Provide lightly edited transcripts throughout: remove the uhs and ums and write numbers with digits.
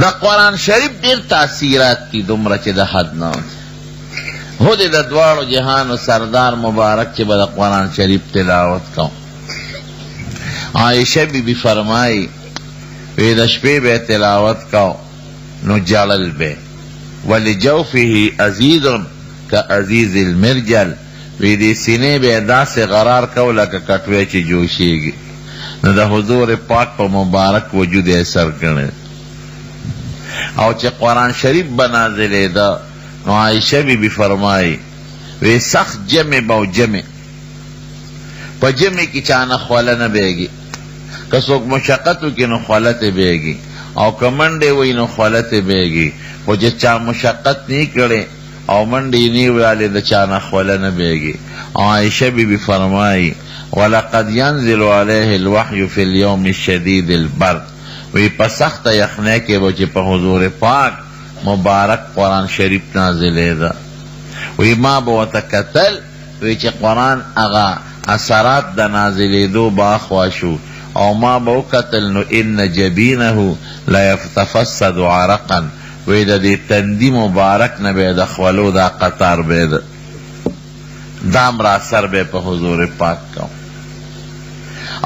دا قرآن شریف دیر تاثیرات کی دمرا چی دا حد نو خود دا دوارو جہان و سردار مبارک چی با دا قرآن شریف تلاوت کن. عائشہ بی بی فرمائی وی دا شپے بے تلاوت کن نو جلل بے ولی جوفی عزیزن کا عزیز المرجل وی دی سینے بے دا سے غرار کو لکا کٹوے چی جوشی گی نو دا حضور پاک پا مبارک وجود اثر کرنے او چی قرآن شریف بنازلے دا نو عائشہ بی بی فرمائی وی سخت جمع باو جمع پا جمع کی چانا خوالا نبیگی کسوک مشقتو کی نو خوالت بیگی او کمنڈے وی نو خوالت بیگی و جی چا مشقت نہیں کرے او منڈی نہیں والی دا چانا خوالا نبیگی. عائشہ بی بی فرمائی وَلَقَدْ يَنزِلُ عَلَيْهِ الْوَحْيُ فِي الْيَوْمِ الشَّدِيدِ الْبَرْدِ وی پسخت یخنے کے وجہ پا حضور پاک مبارک قرآن شریف نازلے دا وی ما بوتا قتل وی چی قرآن اغا اثرات دا نازلے دو باخواشو او ما بو قتل نو ان جبینہو لیفتفسد عرقا وی دا دی تندی مبارک نبی دا خولو دا قطار بے دا دام را سر بے پا حضور پاک کا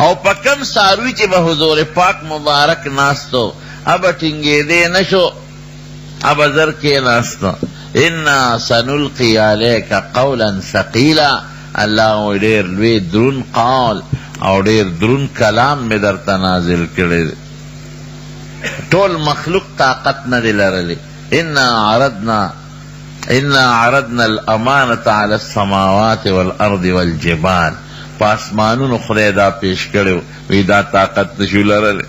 او پا کم ساروی چی با حضور پاک مبارک ناستو اب ٹنگے دے نشو اب ذر کے ناستو انا سنلقی علیکا قولا ثقیلا اللہ او دیر لوی درون قول او دیر درون کلام میں در تنازل کرے طول مخلوق طاقت ندل رلی انا عرضنا الامانت علی السماوات والارض والجبال پاسمانون خدای دا پیش کرو وی دا طاقت نشو لرلی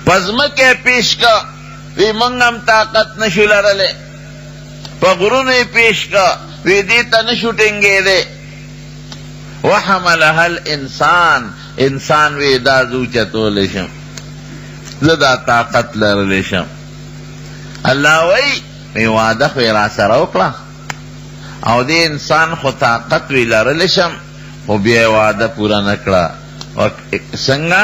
پزمکے پیش کا وی منگم طاقت نشو لرلی پا غرون پیش کا وی دیتا نشو ٹنگے دے وحملها الانسان انسان وی دا زوچتو لشم زدا طاقت لرلشم اللہ وی وعدہ خوی را سروکلا او دی انسان خو طاقت وی لرلشم خو بیا وعدہ پورا نکلا سنگا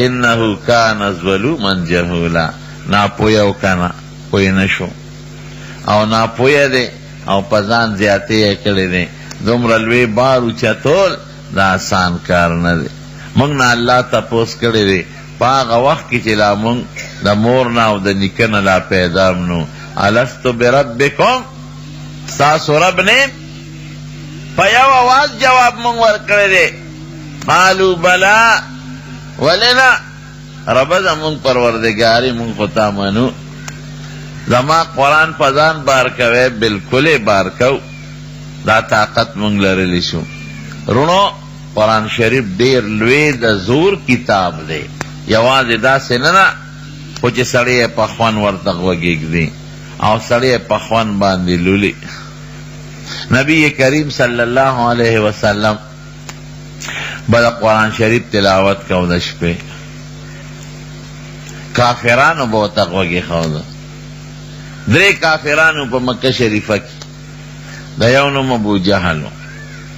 انہو کان ظلوما جہولا نا پویو کنا پوی نشو او نا پوی دے او پزان زیادی اکڑی دے دمرلوی بارو چطول دا آسان کار ندے منگ نا اللہ تا پوس کڑی دے پاغ وقت کی چلا منگ دا مورنا او دا نکن لا پیدامنو الستو بربکم ساسو رب نے پیو آواز جواب منگ ورکڑی دے قالو بلا ولنا رب دا منگ پروردگاری منگ خطا منو زما قرآن پزان بار کوئے بالکل بار کو دا طاقت منگ لرلی شو رونو قرآن شریف دیر لوی دا زور کتاب دے یواز دا سننا خوچ سڑی پخوان ورتق وگیگ دی او سڑی پخوان باندی لولی نبی کریم صلی اللہ علیہ وسلم بدا قرآن شریف تلاوت کو دش پہ کافرانو بوتق وگی خود درے کافرانو پا مکہ شریفہ کی دا یونم ابو جہلو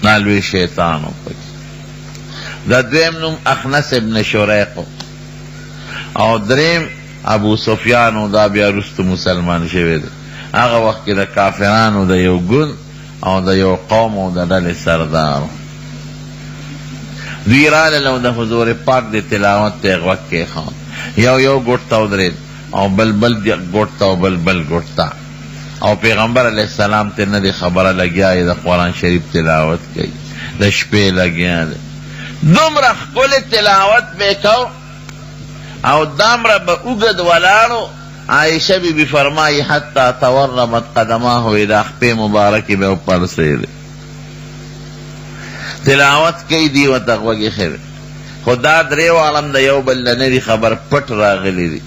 نالوی شیطانو پکی دا دویم نم اخنس ابن شریقو او دریم ابو سفیانو دا بیا رست مسلمان شوید آغا وقت دا کافرانو دا یو گن او دا یو قومو دا دل سردارو دوی راللو دا حضور پاک دا تلاوت تیغ وقت کے خان یو گوٹتاو درید او بلبل گوٹتاو بلبل گوٹتا او پیغمبر علیہ السلام تے ندی خبر لگیا دا قرآن شریف تلاوت کی دا شپے لگیا دا دم رخ کل تلاوت بے کو او دام رب اگد ولارو عائشہ بی بی فرمائی حتی تورمت قدماہو الى خپے مبارکی بے اوپر سیدے تلاوت کی دی و تقوی خیر خدا دریو عالم دا یو بلنری خبر پٹ راغلی دی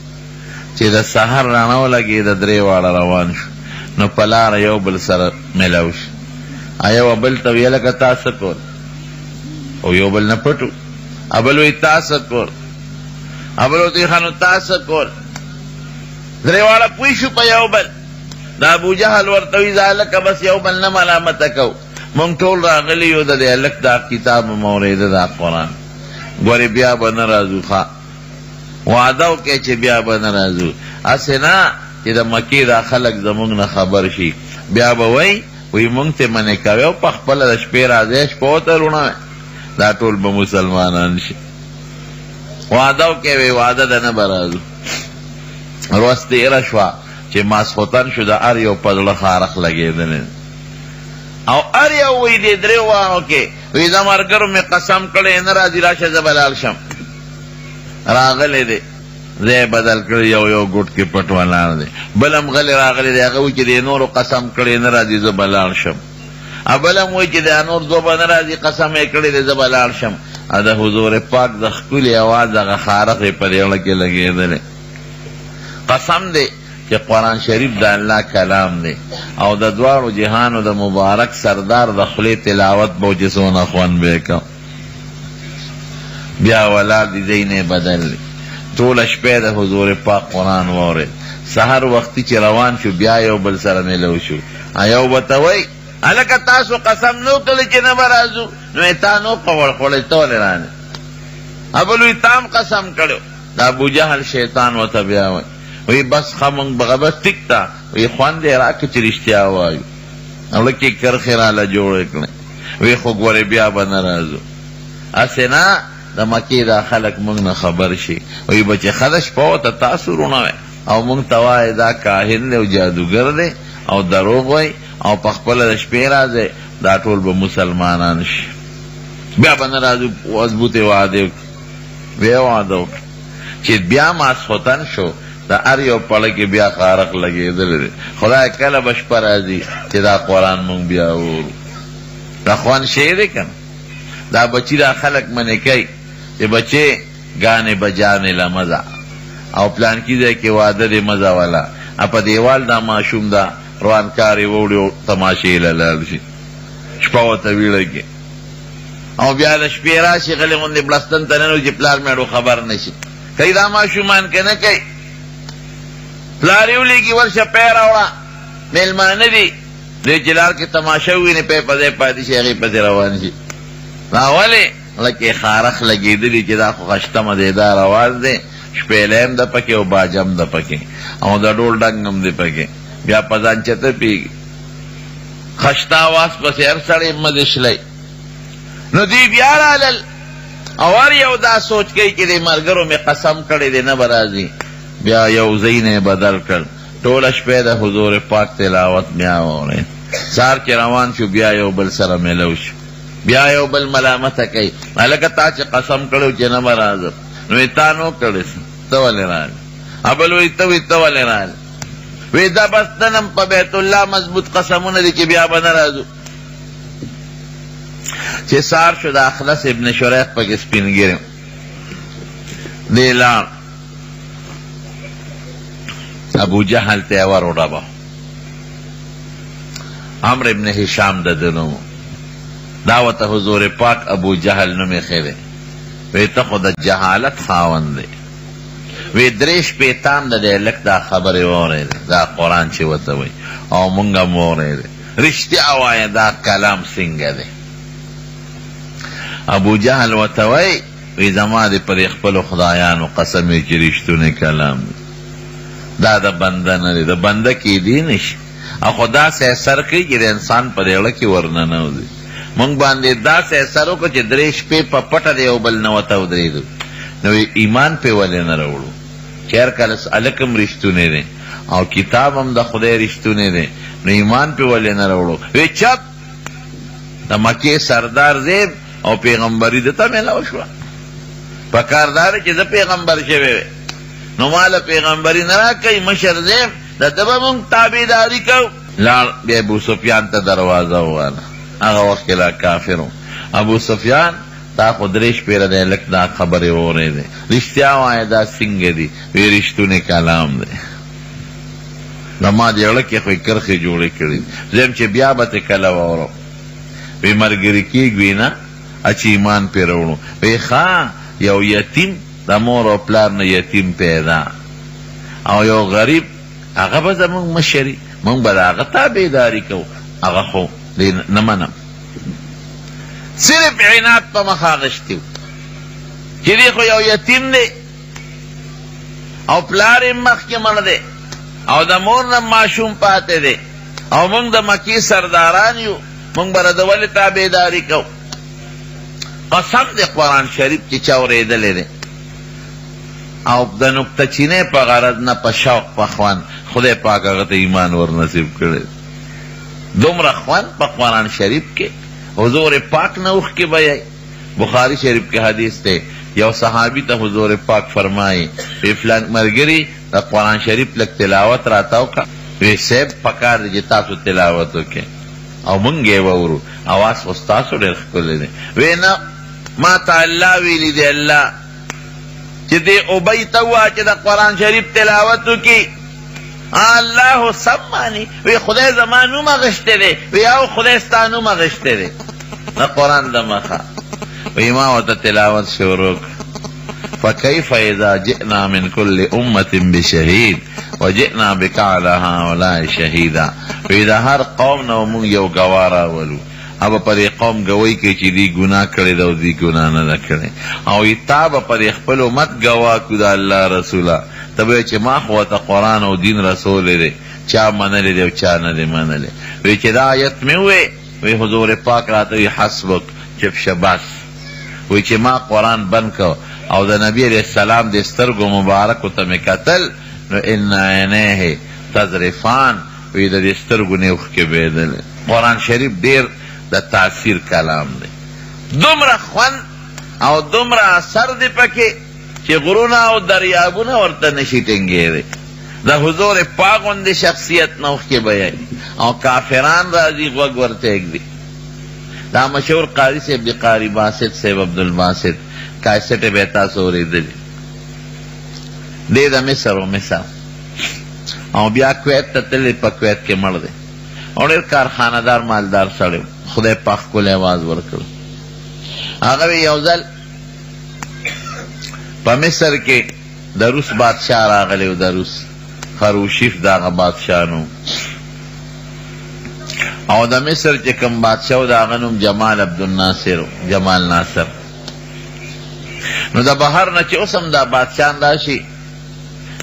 چی دا سحر رانو لگی دا دریو عالم روان شو نو پلار یو بل سر ملوش ایو بل تو یلک تاسکور او یو بل نپٹو ابلوی تاسکور ابلو تیخانو تاسکور دریوالا پویشو پا یو بل دا ابو جہل ورطوی زالک بس یو بل نمالامتکو منگ طول راغلیو دا دیلک دا کتاب مورید دا قرآن گوری بیا بنا رازو خوا وعدو کې چې بیا به نه راځو. هسې نه چې د مکې دا خلک زمونږ نه خبر شي، بیا به وی مونږ ته منې کوي او په خپله د شپې راځئ، شپه ورته روڼوئ، دا ټول به مسلمانان شي. وعدو کې وی وعده ده نه به راځو. ورځ تېره شوه چې ماسخوتن شو، د هر یو په زړه خارخ لګېدلی او هر یو وی دې درې وانو کې وی د ملګرو مې قسم کړی نه راځي، راشه زه به لاړ شم. راغلی دی ځای بدل کړی، یو ګوټ کې پټ ولاړ دی، بل هم غلی راغلی دی، هغه وایي چې د نورو قسم کړی نه راځي زه به لاړ شم. بل هم وایي چې د نور زو به نه راځي قسم یې کړی دی زه به لاړ شم. د حضور پاک د ښکلي اواز هغه خارخ یې په زړه کې لګېدلی. قسم دی چې قرآن شریف د الله کلام دی او د دواړو جهانو د مبارک سردار د خولې تلاوت به و چې څونه خوند به یې کوم. بیا ولاړ دي ځای نه بدل دی، ټوله شپې د حضور پاک قرآن واورېد. سحر وختي چې روان شو بیا یو بل سره میلو شو. یو به ته وایي هلکه تاسو قسم نو کړی چې نه به راځو، نو یې تا نو خوړی ته ولې رانې؟ بل وایي تا هم قسم کړی. د ابوجهل شیطان ورته بیا وایي وی بس خمونږ بغه بس ټیک تا وی خوند یې راکړه چې رښتیا وایو. لکې کرښې راله جوړې کړې وی خو ګورې بیا به نه راځو. هسې نه د مکې دا خلک مونږ نه خبر شي، وی به چې ښه شپه ورته تاسو روڼوئ او مونږ ته وایې دا کاهن دی او جادوګر دی او دروغ وایي او په خپله د شپې راځئ، دا ټول به مسلمانان شي. بیا به نه راځو. مضبوطې وعدې وکړې. بیا وعده وکړه چې بیا ماسخوتن شو د هر یو پړه کې بیا خارق لګېدلی دی. خدای کله به شپه راځي چې دا قرآن مونږ بیا وورو. دا خوند شی دی که نه؟ دا بچي دا خلک منې کوي چې بچې ګانې بجانې له مزه او پلانکي ځای کې واده دی مزه والا، په دیوال دا ماشوم دا روانکارې ووړي او تماشې له لاړ شي، شپه ورته ویړه کې او بیا د شپې راشي غلې غوندې بړستن ته ننوځي پلار مېړو خبر نه شي. کوي دا ماشومان که نه کوي؟ پلار یې ولیږي ورشه پی راوړه میلمانه دي دوی چې لار کې تماشه وویني پی په ځای پاتې شي هغې پسې روان شي. دا ولې؟ لکې خارخ لګېدلي چې دا خو خشته مزېدار اواز دی، شپېلی هم ده پکې او باجه هم ده پکې او د ډول ډنګ هم دی پکې، بیا په ځان چته پیږي. خشته اواز پسې هر سړی مزې شلی. نو دوی بیا رالل او هر یو دا سوچ کوي چې د ملګرو مې قسم کړی دی نه به راځي. بیا یو ځای نه بدل کړ، ټوله شپې د حضور پاک تلاوت بیا واورېد. سهار چې روان شو بیا یو بل سره میلو شو، بیا یو بل ملامته کوي هلکه تا چې قسم کړی چې نه به راځم، نو یې تا نو کړی ته ولې راغلې؟ بل وایي ته ته ولې راغلې؟ وی دا بس نن په بیت الله مضبوط قسمونه دي چې بیا به نه راځو. چې سهار شو د اخلص ابن شریح پکې سپین ګیری دی لاړ، ابو جهل ته یې وروډبه. عمرو ابن هشام د ده نوم، دا ورته حضور پاک ابو جهل نوم ایښی دی. وی ته خو د جهالت خاوند دی. وی درې شپې تام د دی لږ دا خبرې واورېدې، دا قرآن چې ورته وایي او مونږ هم واورېدې. رښتیا وایه دا کلام څنګه دی؟ ابو جهل ورته وایي وی زما دې پر خپلو خدایانو قسم یې چې رښتونی کلام دی، دا د بنده نه دی، د بنده کیدی نشي. او خو داسې اثر کوي چې د انسان په زړه کې ورننوځي. مونږ باندې داسې اثر وکړو چې درې شپې په پټه د یو بل نه ورته ودرېدو، نو ایمان پې ولې نه راوړو چې هر کله هلک هم رښتونی دی او کتاب هم د خدای رښتونی دی، نو ایمان پې ولې نه راوړو؟ وی چپ د مکې سردار زیب او پیغمبري دته میلاو شوه. په کار دا دی چې زه پیغمبر شوی وی نو ماله پیغمبري نه راکوي، مشر زیم د ده به مونږ تابعداري کوو. لاړ بیا ابو سفیان ته دروازه وواله، هغه وخت کې لا کافر و. ابو سفیان تا خو درې شپې دی لږ دا خبرې واورېدې، رښتیا وایه دا څنګه دي؟ وی رښتونی کلام دی، زما د زړه کې خو یې کرښې جوړې کړي. زم چې بیا به ترې کله واورم وی ملګري کېږوي نه چې ایمان پرې راوړو. وی ښه یو یتیم د مور او پلار نه یتیم پیدا او یو غریب هغه به زمونږ مشري، مونږ به د هغه تابعداري کوو. هغه خو نه منم، صرف عناد په مخ اغشتي و چې دی خو یو یتیم دی او پلار مخ کې مړ دی او د مور نه معشوم پاتې دی او موږ د مکی سرداران یو موږ به د ولې تابعداري کوو قسم دی قرآن شریف چې چا اورېدلی دی او د نکته چینۍ په غرض نه په شوق په خوند خدای پاک هغه ته ایمان ور نصیب کړی دومره خوند په قرآن شریف کې حضور پاک نه اوښکې بیایي بخاری شریف کې حدیث دی یو صحابی ته حضور پاک فرمایي وی فلان ملګري د قرآن شریف لږ تلاوت راته وکړه وی صاحب پکار دی چې تاسو تلاوت وکړئ او مونږ یې واورو اواز خو ستاسو ډېر ښکلی دی وی نه ما ته الله ویلي دی الله چې دې ابی ته ووایه چې د قرآن شریف تلاوت وکړي الله سمانی وی خدای زما نوم اغشتی دی وی او خدای ستا نوم اغشتی دی نه قرآن د مخه وی ما ورته تلاوت شروع فکیف اذا جئنا من کل امت بشهید وجئنا بک علی هؤلاء شهیدا وی دا هر قوم نه مونږ یو ګواه راولو او په دې قوم ګوی کوي چې دی ګناه کړی ده او دی ګناه نه ده کړی او تا به په خپل امت ګواه کړو د الله رسوله ته به چې ما خو ته قرآن او دین رسول دی چا منلی دی او چا نه دی منلی وی چې دا آیت مې ووی وی حضور پاک راته وی حسبک چپ شه بس وی چې ما قرآن بند کو او د نبی علیہ السلام د سترګو مبارکو ته مې کتل نو ان عینیه تذرفان وی د دې سترګو نه اوښکې بهېدلې قرآن شریف ډېر د تاثیر کلام دی دومره خوند او دومره اثر دی پکې چې غرونه او دریابونه ورته نشي ټینګېدی د حضور پاک غوندې شخصیت نه اوښکې بیایي او کافران راځي غوږ ورته ایږدي دا مشهور قاری صاحب د قاری باسط صاحب عبدالباسط کیسټ به تاسو اورېدلي دی د مصر و مصر او بیا کویت ته تللی په کویت کې مړ دی او ډېر کارخانهدار مالدار سړی خدای پاک ښکلی اواز ورکړ هغه یو ځل په مصر کې د روس بادشاه راغلی و د روس خروشیف د هغه بادشاه نوم او د مصر چې کوم بادشاه و د هغه نوم جمال عبدالناصر جمال ناصر نو د بهر نه چې اوس هم دا بادشاهان راشي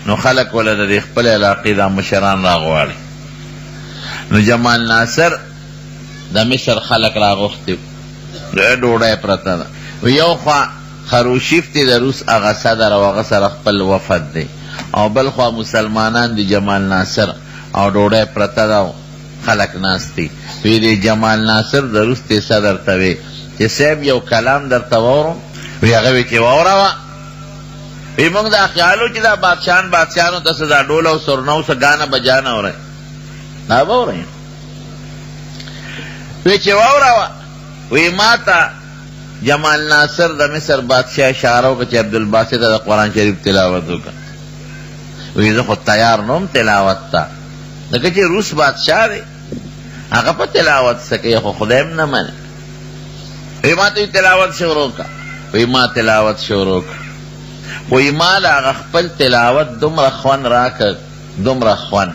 نو خلک وله د دې خپل علاقې دا مشران راغواړي نو جمال ناصر د مصر خلک راغوښتي ډوډۍ پرته ده یو خوا خروشیف دی د روس هغه صدر او هغه سره خپل وفد دی او بل خوا مسلمانان دی جمال ناصر او ډوډۍ پرته ده خلک ناست دي وی دی جمال ناصر د روس دی صدر ته وی چې صاحب یو کلام درته واورم وی هغه وی چې واوروه وی موږ دا خیال و چې دا بادشاهانو ته څه دا ډول او سرنو څه ګانه بجانه اورئ دا به اورئ وی چې واوروه وی ما ته جمال ناصر د مصر بادشاه اشاره وکړه چې عبدالباسط د قرآن شریف تلاوت وکړه وی زه خو تیار نوم تلاوت ته ځکه چې روس بادشاه دی هغه په تلاوت څه کوي خو خدای هم نه مني وی ما ته تلاوت شروع کړه وی ما تلاوت شروع کړه وی ما له هغه خپل تلاوت دومره خوند راکړ دومره خوند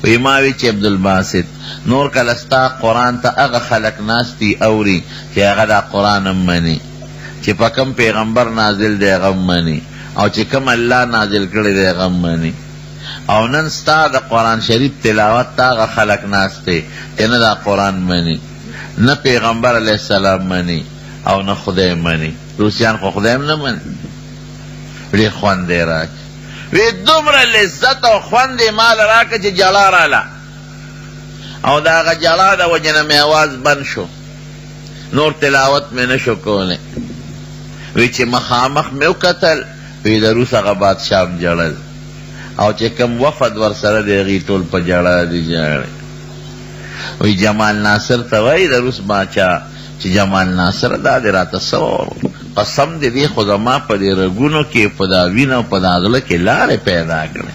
وی ما وی چې عبدالباسط نور کله ستا قرآن ته هغه خلک ناست دي اوري چې هغه دا قرآن هم مني چې په کوم پیغمبر نازل دی هغه هم مني او چې کوم الله نازل کړی دی هغه هم مني او نن ستا د قرآن شریف تلاوت ته هغه خلک ناست دی چې نه دا قرآن مني نه پیغمبر علیه السلام مني او نه خدای مني روسیان خو خدای هم نه مني ډېر خوند یې راکړي وی دومره لذت او خوند یې مال راکړه چې جلا راله او د هغه جلا د وجې نه مې اواز بند شو نور تلاوت مې نه شو کولی وی چې مخامخ مې وکتل وی د روس هغه بادشاه هم جړل او چې کوم وفد ورسره دی هغې ټول په جړه دي جاړي وی جمال ناصر ته وایي د روس باچا چې جمال ناصر دا دې راته څه قسم دې دی خو زما په دې رګونو کې په دا وینه او په دا زړه کې لارې پیدا کړې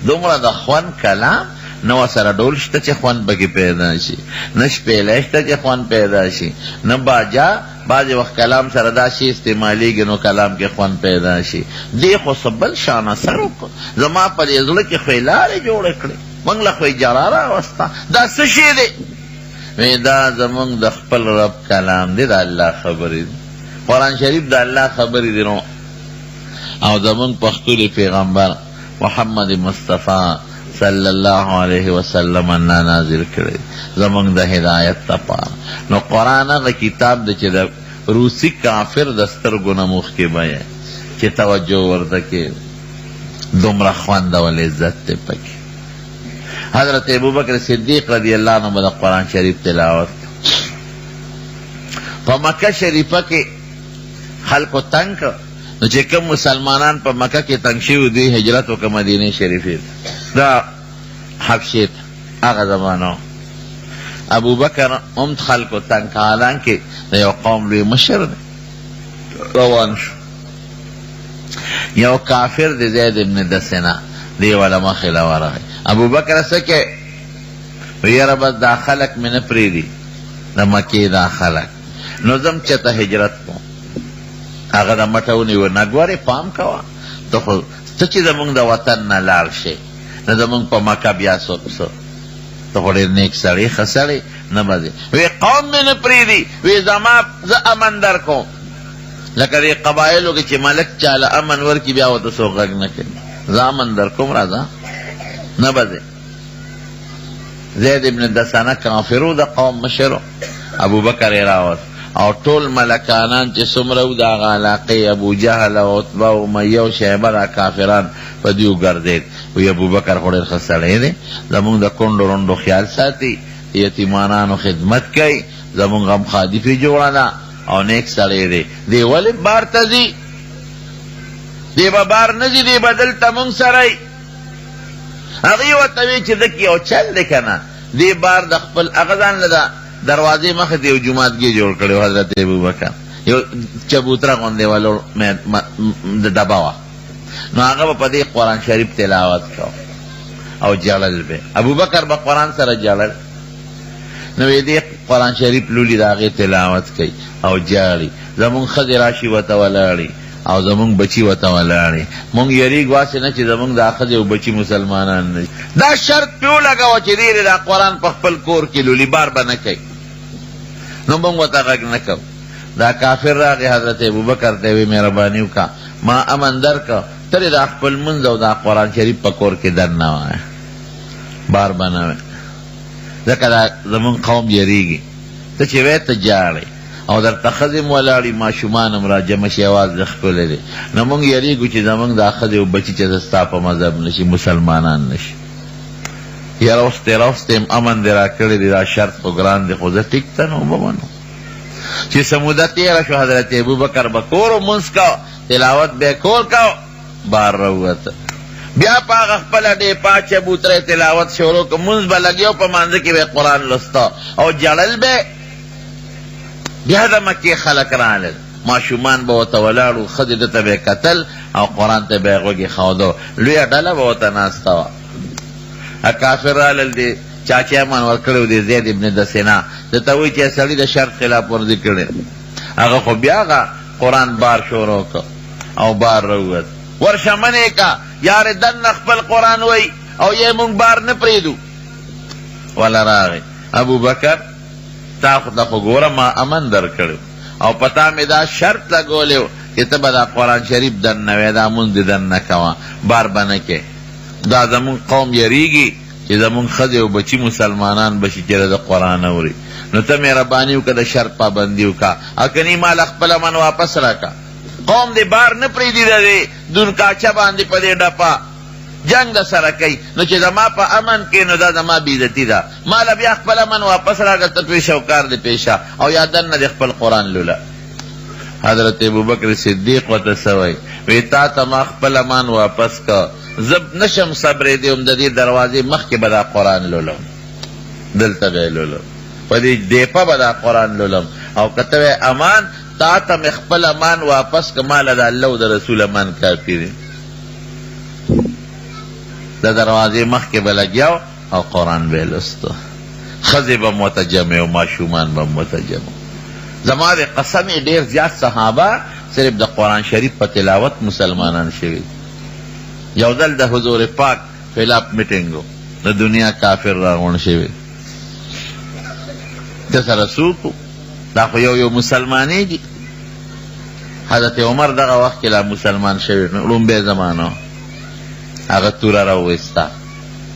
دومره د خوند کلام نه ورسره ډول شته چې خوند پکې پیدا شي نه شپېلی شته چې خوند پیدا شي نه باجا بعضې وخت کلام سره دا شي استعمالیږي نو کلام کې خوند پیدا شي دې خو څه بل شان اثر وکړو زما په دې زړه کې خو یې لارې جوړې کړې موږ له خو یې جرا راوسته دا څه شی دی وی دا زمونږ د خپل رب کلام دی د الله خبرې دی قرآن شریف د الله خبرې دی نو او زمونږ پښتون پیغمبر محمد مصطفی صلی الله علیه وسلم انا نازل کړی زمونږ د هدایت لپاره. نو قرآن هغه کتاب دی چې د روسی کافر د سترګو نه مخکې بیه چې توجه ورته کې دومره خوند او عزت دی پکې. حضرت ابوبکر صدیق رضی اللہ عنہ به د قرآن شریف تلاوت په مکه شریفه کې خلکو تنگ نو چې کوم مسلمانان په مکه کې تنگ شوي دوی هجرت وکړه مدینې شریفې دا حبشې هغه زمانو ابوبکر هم خلکو تنگ حالانکې د یو قوم لوی مشر دی روان شو. یو کافر دی زید ابن دسنه دی والا مخې له ورغی. ابوبکر څه کې یاره بس دا خلک مې نه پرېږدي د مکې دا خلک نو ځم چېرته هجرت کوم. هغه د مټه ونیو نه ګورې پام کوه ته خو ته چې زمونږ د وطن نه لاړ شې نه زمونږ په مکه بیا څوک څه ته خو ډېر نیک سړی ښه سړی نه به ځې وی قوم مې نه پرېږدي وی زما زه امن در کوم لکه دې قبایلو کې چې ملک چاله امن ورکړي بیا ورته څوک غږ نه کوي زه امن در کوم راځه نه به ځې. زید ابن دسانه کافرو د قوم مشرو ابوبکر یې راوست او ټول ملکانان چې څومره و د هغه علاقې ابو جهل او عتبه او امیه او شیبه دا کافران په دوی وګرځېد. وی ابوبکر خو ډېر ښه سړی دی زمونږ د کونډو رونډو خیال ساتي یتیمانانو خدمت کوي زمونږ غمخادي پې جوړه ده او نیک سړی دی. دی ولې بار ته ځي دی به بار نه ځي دی به دلته مونږ سره یي. هغې ورته وی چې دک یو چل دی که نه دی بار د خپل هغه ځان له ده دروازې مخې ته یو جوماتګي جوړ کړی و حضرت ابوبکر یو چبوتره غوندې ولو د ډبه وه نو هغه به په دې قرآن شریف تلاوت کو او جړل به ابوبکر به قرآن سره جړل نو دې قرآن شریف لولي د هغې تلاوت کوي او جاړي زمونږ ښځې راشي ورته ولاړي او زمونږ بچی ورته ولاړې مونږ یریږو هسې نه چې زمونږ دا ښځې او بچي مسلمانان نه دا شرط پې ولګوه چې ډېرې دا قرآن په خپل کور کې لولي بار به نه کوي نو مونږ ورته غږ نه کوو. دا کافر راغی حضرت ابوبکر ته وی مهرباني وکړه ما امن درکړه ته دا خپل منځ او دا قرآن شریف په کور کې در نه وایه بار به نه وایه ځکه دا زمونږ قوم یریږي ته چې وایې ته جاړې او درته ښځې م ولاړي ماشومان هم را جمع شي اواز دې ښکلی دی نو مونږ یریږو چې زمونږ دا ښځې او بچي چې ستا په مذهب نه شي مسلمانان نه شي. یاره اوس ته امن دې را کړی دی دا شرط خو ګران دی خو زه ټیک ته نو ومنو چې څه موده تېره شو حضرت ابوبکر به کور و مونځ کو تلاوت به کور کو بار راووته بیا په هغه خپله ډېپا چبوتره تلاوت شروع که مونځ به لګیو په مانځه کې به قرآن لسته او جړل به بیا د مکې خلک رالل ماشومان به ورته ولاړو ښځې ده ته به یې کتل او قرآن ته به یې غوږې ښوده لویه ډله به ورته ناسته وه. کافر رالل دی چا چې امان ورکړی و دی زید ابن دسنه ده ته وایي چې سړي د شرط خلاف ورزي کړی هغه خو بیا هغه قرآن بار شروع که او بار راووت ورشه منې که یارې دننه خپل قرآن وایي او یې مونږ بار نه پرېږدو وله راغی ابوبکر تا خو ته خو ګوره ما امن در کړی او پتا مې دا شرط لګولی و چې ته به دا قرآن شریف دننه وایې دا مونځ دې دننه کوه بار به نه کې دا زمونږ قوم یریږي چې زمونږ ښځې او بچي مسلمانان بشي چې د قرآن اوري نو ته مهرباني وکړه د شرط پابندي وکړه او کنی مال خپل من واپس راکړه قوم دې بار نه پرېږدي د دې دونکاچه باندې په دې ډپه جنگ د سره کوي نو چې زما په امن کې نو دا زما بېعزتي ده ماله بیا خپل امن واپس راکړه ته پیشه او کار دې پیشه او یا دننه دې خپل قرآن لوله. حضرت ابوبکر صدیق ورته څه وایي وی تا ته ما خپل امان واپس که زه نشم صبرېدی هم د دې دروازې مخکې به دا قرآن لولم دلته به یې لولم په دې ډېپه به دا قرآن لولم او که ته وایې امان تا ته مې خپل امان واپس که ماله د الله او د رسول امان کافي دی د دروازې مخکې به لګیاو او قرآن به یې لستو ښځې به متجمع و ماشومان به متجمع. زما د قسم ډېر زیات صحابه صرف د قرآن شریف په تلاوت مسلمانان شوي. یو ځل د حضور پاک خلاف میټینګ د دنیا کافر راغونډ شوي د سره څوک دا خو یو مسلمانې دي. حضرت عمر دغه وخت کې لا مسلمان شوي لومبی زمانه هغه توره راوستا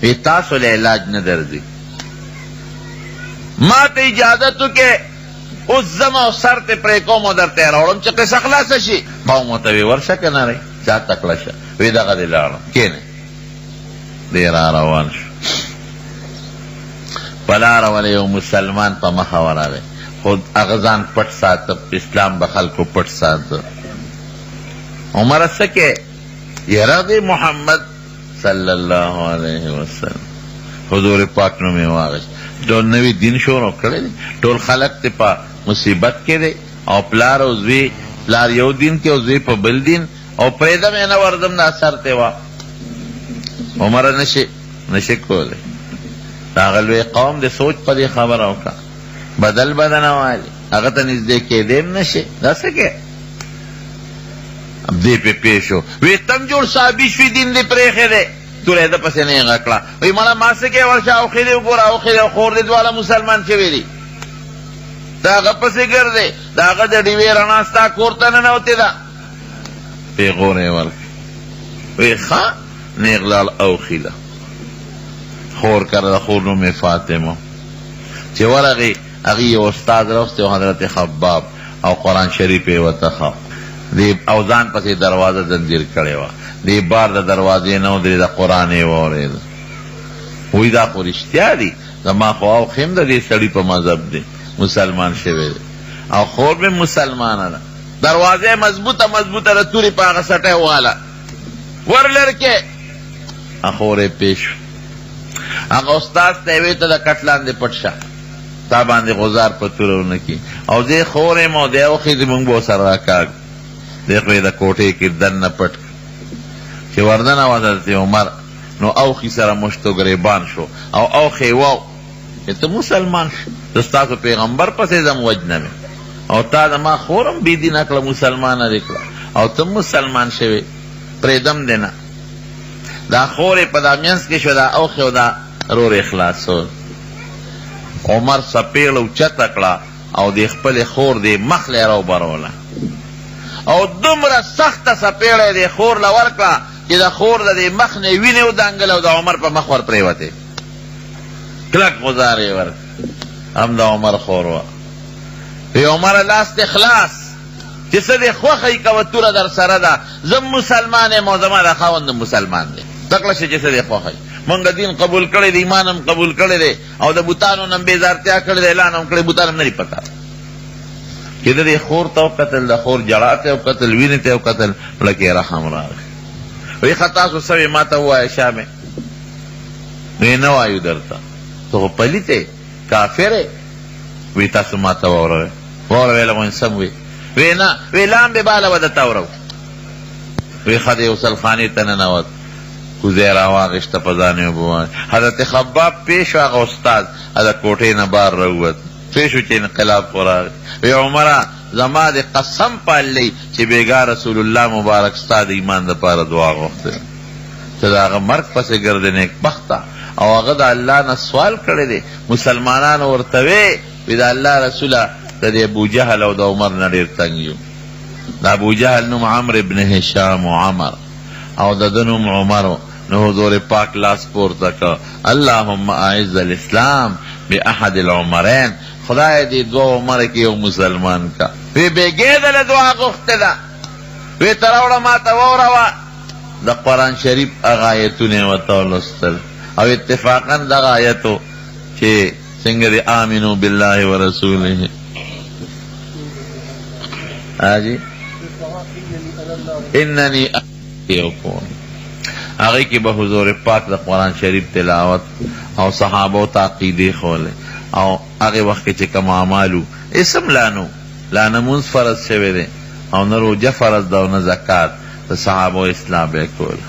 وی تاسو له علاج نه درځي ما ته اجازت وکړه اوس زما او سر ته پرې کوم او درته راوړم چې قصه خلاصه شي ما مو ته وی ورشه که نه چا تکړه شه وی دغه دې لاړم کښېنئ دی را روان شو په لاره ولې یو مسلمان په مخه ورغی خو هغه ځان پټ ساته اسلام به خلکو پټ ساته عمره څه کې یره دی محمد صلی الله علیه وسلم حضور پاک نوم یې واخیست ټول نوی دین شروع کړی دی ټول خلک ته په مصیبت کې دی او پلار او زوی پلار یو دین کې او زوی په بل دین او پرېږدم یې نه وردم دا سر ته وا عمره نشي کولی هغه لوی قوم د سوچ په دې خبره وکړه بدل بدنه والي هغه ته نږدې کېدی هم نشي دا څه کې دې پې پیښ و وی تم جوړ صحابي شوي دین دې پرېښی دی توره ده پسې نه یې غږ کړه وی مړه ما څه کې ورشه اوښې دې وګوره اوښې دې خور دې دواړه مسلمان شوي دي د هغه پسې ګرځې د هغه د ډیوې رڼا ستا کور ته ننوتې ده پیغور یې ورکړ وی ښه نیغ لاړ اوښې ده خور کره د خور نوم یې فاطمه چې ورغې هغې یو استاد راوستی او حضرت خباب او قرآن شریف یې ورته ښه او ځان پسې دروازه زنځیر کړې وه دې بار د دروازې نه ودرېده د قرآن یې واورېده وایي دا خو رښتیا دي زما خو اوښې هم د دې سړي په مذهب دی مسلمان شوی دی او خور مې مسلمانه ده دروازه مضبوطه د تورې په هغه سټی واله ور لرکې خور یې پیش هغه استاد ته یې وی ته د کټ لاندې پټ شه تا باندې غزار په توره ونه کړي او زه خور یم او دی اوښې دې مونږ به ورسره راکاږ دی خو یې د کوټې کې دننه پټ چې وردنه و حضرت عمر نو اوښې سره مشتو ګریبان شو او اوښې واو چې ته مسلمان شو زه ستاسو پیغمبر پسې ځم وجنه مې او تا زما خور هم بېدینه کړه مسلمانه دې کړه او ته مسلمان شوې پرېږدم دې نه دا خور یې په دا منځ کې شوه دا اوښې او دا رور یې خلاصول عمر سپېړه اوچته کړه او د خپلې خور دې مخ له یې راوبروله او دومره سخته سپېړه یې د خور له ورکړه چې د خور د دې مخ نه یې وینې ودانګل او د عمر په مخ ور پرېوتې کلک غزار یې ورکړ هم د عمر خور وه وی عمره لاس دې خلاص چې څه دې خوښه یې کوه توره در سره ده زه مسلمان یم او زما د خاوند مسلمان دی تکړه شي چې څه دې خوښه یې مونږ دین قبول کړی دی ایمان هم قبول کړی دی او د بوتانو نه بېزارتیا کړې دی اعلان هم کړی بوتان هم نه دي پته چې د دې خور ته وکتل د خور جړا ته وکتل وینې ته وکتل زړه کې رحم راغی وی ښه تاسو څه وې ما ته ووایه شامې نو یې نه وایو درته ته خو پلیت یې کافر یې وی تاسو ما ته واوروئ واورویله خو سم وی وی نه وی لامبې باله به درته اورو وی ښه د یو سلخانې ته ننوت کوزه یې راواغېسته په ځان یې وبوایه حضرت خباب پیش و هغه استاد د کوټې نه بار راووت پیش و چې انقلاب خو راغی وی عمره زما د قسم په الله چې بېګا رسول الله مبارک ستا د ایمان دپاره دعا غوښتې چې د هغه مرګ پسې ګرځې نیکبخته او هغه د الله نه سوال کړی دی مسلمانانو ورته وی وی د الله رسوله د دې ابوجهل او د عمر نه ډېر تنګ یو د ابوجهل نوم عمرو ابن هشام و عمر او د ده نوم عمرو نو حضور پاک لاس پورته که اللهم اعز الاسلام باحد العمرین خدای دې دوه عمره کې یو مسلمان کا وی بېګې دله دعا غوښتې ده وی ته راوړه ما ته واوروه د قرآن شریف هغه آیتونه یې ورته ولوستل او اتفاقا دغه آیتو چې څنګه دی آمنو بالله ورسوله حاجی اننی یکون هغې کې به حضور پاک د قرآن شریف تلاوت او صحابو ته عقیدې ښولې او هغې وخت کې چې کوم اعمالو اسم لا نمونځ فرض شوی دی او نه روجه فرض ده او نه زکات د صحابو اصلاح به یې کوله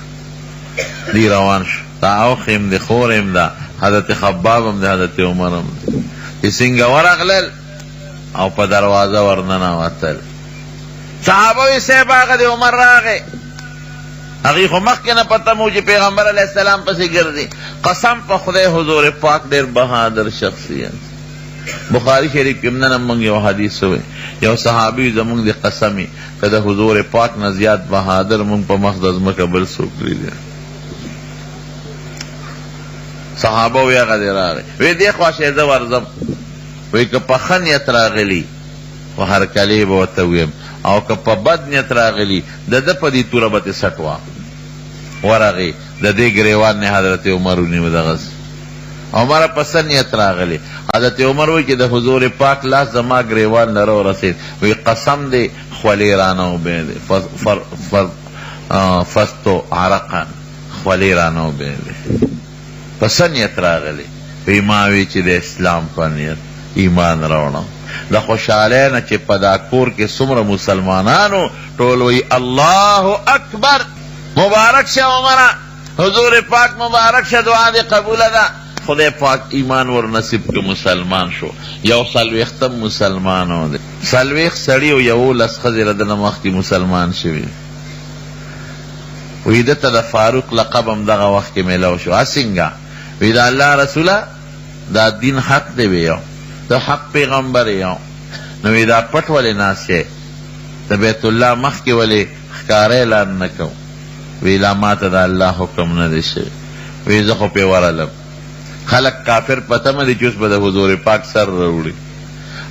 دی روان شو دا اوښې هم د خور هم ده حضرت خباب هم ده حضرت عمر هم ده چې څنګه ورغلل او په دروازه ورننوتل صحابه وی صاحب هغه د عمر راغی هغې خو مخکې نه پته مو چې پیغمبر علیه السلام پسې ګرځي قسم په خدای حضور پاک ډېر بهادر شخصیت بخاري شریف کې نن هم موږ یو حدیث وی یو صحابي زموږ د قسمې که د حضور پاک نه زیات بهادر موږ په مخ د ځمکه بل څوک لیدلی صحابه وی هغه دی راغی وی دی خوا شه زه ورځم وی که په ښه نیت راغلي خو هرکلی به ورته ویم او که په بد نیت راغلي د ده په دې توره به تې سټ وه ورغې د دې ګریوان نه حضرت عمر ونیو دغسې عمر په څه نیت راغلی حضرت عمر وی چې د حضور پاک لاس زما ګریوان لره ورسېد وی قسم دی خولې رانه وبېلې فستو عرقا خولې رانه وبېلې په څه نیت راغلی وی ما وی چې د اسلام په نیت ایمان راوړم د خوشحالۍ نه چې په دا کور کې څومره مسلمانانو ټول وی الله اکبر مبارک شه عمره حضور پاک مبارک شه دعا دې قبوله ده خدای پاک ایمان ور نصیب که مسلمان شو یو څلوېښتم مسلمانو دی 40 سړي او 11 ښځې له دنه مخکې مسلمان شوي وی ده ته د فاروق لقب هم دغه وخت کې میلاو شو څنګه وی د الله رسوله دا دین حق دی وی یو د حق پیغمبر یو نو وی دا پټ ولې ناست یې د بیت الله مخکې ولې ښکاره اعلان نه کوو وی لا ماته د الله حکم نه دی شوی وی زه خو پې ورغلم خلق کافر پته مه دي چې اوس به د حضور پاک سر راوړي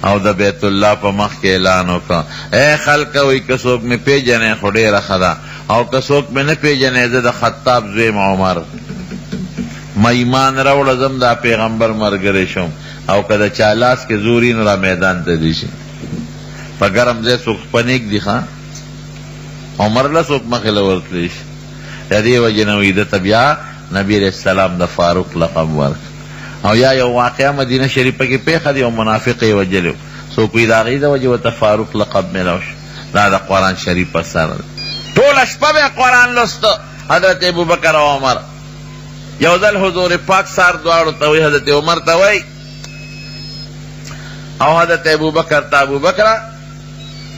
او د بیت الله په مخ کې اعلان وکړه ای خلقه وی که څوک مې پیژنې خو ډېره ښه ده او که څوک مې نه پیژنې زه د خطاب زویم عمر ما ایمان راوړه ځم دا پیغمبر ملګری شم او که د چا لاس کې زوري نو را میدان ته دي شي په ګرم ځای څوک پنیک دي ښه عمر له څوک مخې له ورتلی شي د دې وجې نه وي ده ته بیا نبی علیہ السلام د فاروق لقب ورک او یا یو واقعه مدینه شریفه کې پیښه دی او منافق یې وجلو څوک وي د هغې د وجې ورته فاروق لقب میلاو شو دا د قرآن شریف په سر دی ټوله شپه به قرآن لسته حضرت ابوبکر او عمر یو ځل حضور پاک سار دواړو ته وایي حضرت عمر ته وایي او حضرت ابوبکر ته ابوبکره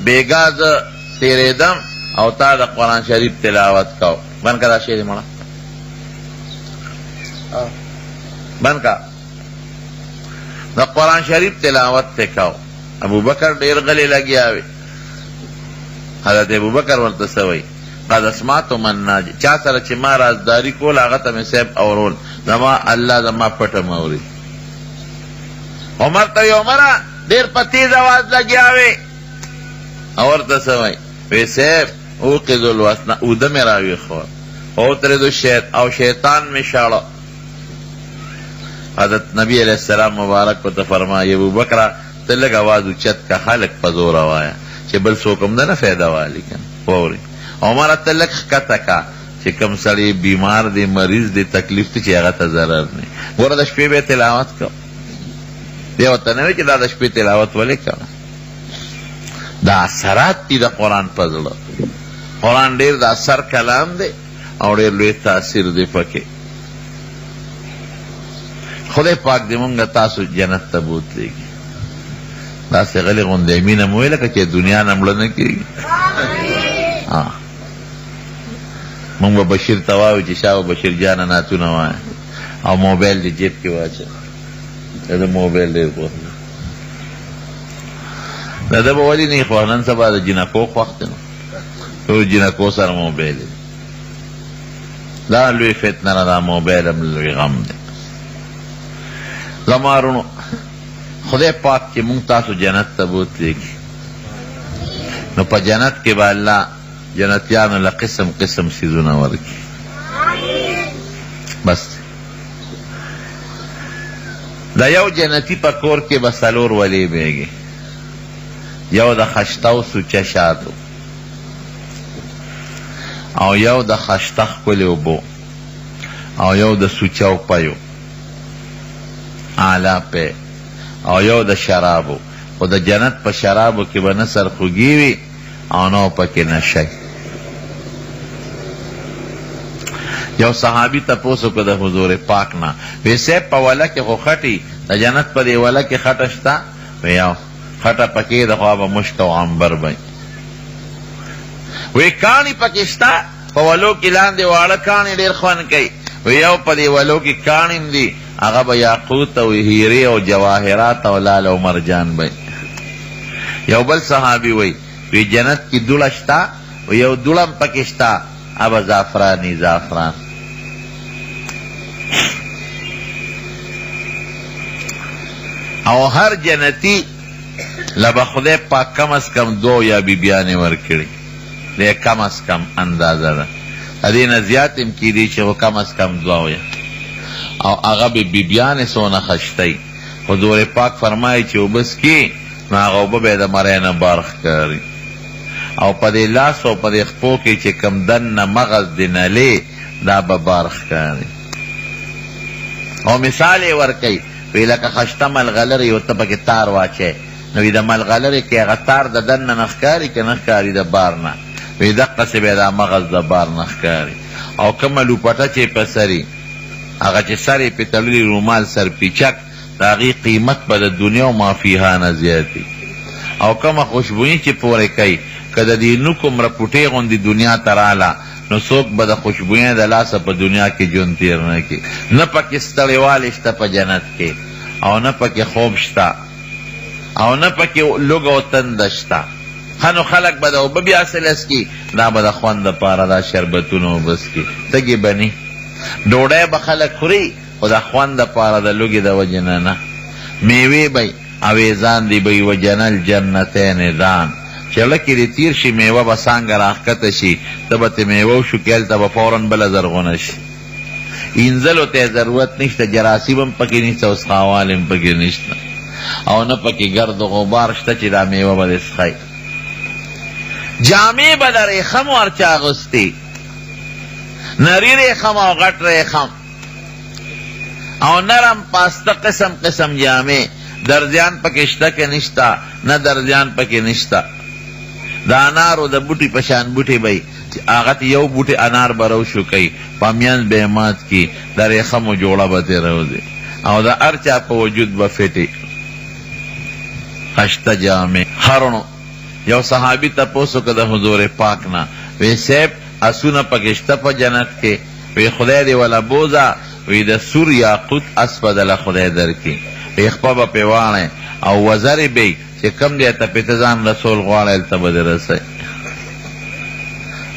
بېګا زه تېرېدم او تا د قرآن شریف تلاوت کو بند کا دا شی دی مړه بند کا د قرآن شریف تلاوت ته کو ابوبکر ډېر غلی لګیا وي حضرت ابوبکر ورته څه وایي قد اسمعت من ناجي چا سره چې ما رازداري کول هغه ته مې صاحب اورول زما الله زما پټه موري عمر ته وی عمره ډېر په تیز اواز لګیا وي او ورته څه وایي وی صاحب اوقظ الوسنه اوده مې راویښول او ترېدو او شیطان مې شاړه حضرت نبی علیہ السلام مبارک ورته فرمایي ابوبکره ته لږ اواز اوچت که خلک په زوره وایه چې بل څوک هم ده نه فایده والي که واوري عمره ته لږ ښکته که چې کوم سړی بیمار دی مریض دی تکلیف دی چې هغه ته ضرر نه ګوره د شپې به تلاوت کو دی ورته نه وایي چې دا د شپې تلاوت ولې کوه دا اثرات دي د قرآن په زړه قرآن ډېر د اثر کلام دی او ډېر لوی تاثیر دی پکې خدای پاک دې مونږ تاسو جنت ته بوتلېږي داسې غلې غوندې مینه مو ویل لکه چې دنیا نه مړه نه کېږي مونږ به بشیر ته وایو چې شاه بشیر جانه نعتونه وایه او موبایل دې جیب کې واچه د ده موبایل ډېر خوښ د ده به ولې نه خوښ نن سبا د جنکو خوښ دی نو ټول جنکو سره موبایل دی دا لوی فتنه نه دا موبایل هم لوی غم دی زما وروڼو خدای پاک چې مونږ تاسو جنت ته بوتلېږي نو په جنت کې به الله جنتیانو له قسم قسم څیزونه ورکړي بس د یو جنتي په کور کې به 4 ولې بیږي یو د خشته او سوچه شاتو او یو د خشته ښکلې اوبو او یو د سوچه او پیو اعلی پی او یو د شرابو خو د جنت په شرابو کې به نه سرخوږي وي او نه پکې نشی یو صحابي تپوس وکړه د حضور پاک نه وی صاحب په وله کې خو خټي د جنت په دې وله کې خټه شته وی یو خټه پکې د خوا به مشک او عنبر به وی کاڼي پکې شته په ولو کې لاندې واړه کاڼي ډېر خوند کوي وی یو په دې ولو کې کاڼي هم دي هغه به یاقوت او هیرې او جواهرات او لال او مرجان به یو بل صحابي وی جنت کې دوړه شته و یو دوړه هم پکې شته هغه زعفراني زعفران او هر جنتی لبا خدای پاک کم از کم 2 یا بیبیانی ورکړي دی کم از کم اندازه ده ادینا زیات هم کی دی چې کم از کم 2 یا او هغه به بیبیانی سونه خشتای حضور پاک فرمایي چې وبس کی نو هغه به د مرینه بارخ کاری او په دې لاس او په دې خپو کې چې کم دن مغز دی نلې دا به بارخ کاری او مثال یې ورکوي وی لکه خشته ملغلرې او ته پکې تار واچی نو د ملغلرې کې هغه تار د دننه نه ښکاري که نه ښکاري د بار نه وی دقسې به دا مغز د بار نه ښکاري او کومه لوپټه چې په سري هغه چې سر یې پې تړلي رومال سرپیچک د هغې قیمت به د دنیا و ما فیها نه زیاتي او کومه خوشبویي چې پورې کوي که د دې نوک عمره پوټې غوندې دنیا ته راله نو څوک به د خوشبویۍ د لاسه په دنیا کې ژوند تېر نه کړي نه پکې ستړیوالی شته په جنت کې او نه پکې خوب شته او نه پکې لوږه او تنده شته ښه نو خلک به د اوبه بیا سلس کي دا به د خوند دپاره دا شربتونه وبس کي تږي به ني ډوډۍ به خلک خوري خو د خوند دپاره د لوږې د وجې نه میوې به اویزان دی به وجنه الجنتین دان چې لکې دې تیر شي میوه به څانګه راښکته شي ته به ترې میوه وشو کې هلته به فورا بله زرغونه شي اینځلو ته ضرورت نشته جراثیم هم پکې نشته او سخاوال هم پکې نشته او نه پکې ګرد و غبار شته چې دا میوه به دې څښئ جامې به د ریخم ورچا اغوستې نري ریخم او غټ ریخم او نرم پاسته قسم قسم جامې درزیان پکې شته که نشته نه درزیان پکې نشته د انارو د بوټي په شان بوټي به هغه ته یو بوټي انار به روشو کوي په میانځ به یې مات کي د ریخمو جوړه به ترې راوځي او د هر چا په وجود به فټي خشته جامې هرنو یو صحابي تپوس وکړه د حضور پاک نه وی صاحب اسونه پکې شته په جنت کې وی خدای دې وله بوځه وی د سور یاقوت اس به دله خدای درکړي وی خپه به پې واڼې او وزرې به چې کم دی ته پې ته ځان رسول غواړی هلته به دې رسئ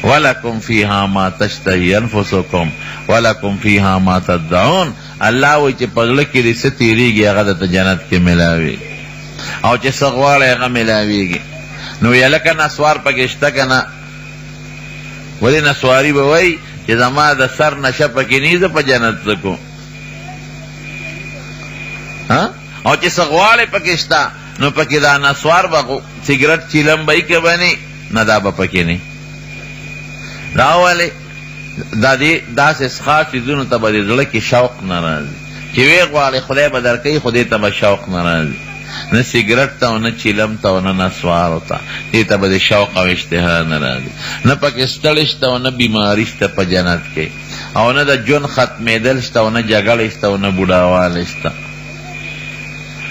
ولکم فیها ما تشتهی انفسکم ولکم فیها ما تدعون الله وایي چې په زړه کې دې څه تېرېږي هغه درته جنت کې میلاوي او چې څه غواړی هغه میلاویږي نو یا لکه نسوار پکې شته که نه ولې نسواري به وایي چې زما د سر نشه پکې نه زه په جنت څه کوم او چې څه غواړی پکې شته نو پکې دا نسوار به سګرټ چیلم به یې که به نه نه دا به پکې نه دا ولې دا دې داسې څښا څیزونو ته به دې زړه کې شوق نه راځي چې ویې غواړې خدای به درکوي خو دې ته به شوق نه راځي نه سګرټ ته او نه چیلم ته او نه نسوارو ته دې ته به د شوق او اشتها نه راځي نه پکې ستړی شته او نه بیماري شته په جنت کې او نه د ژوند ختمېدل شته او نه جګړې شته او نه بوډاوالی شته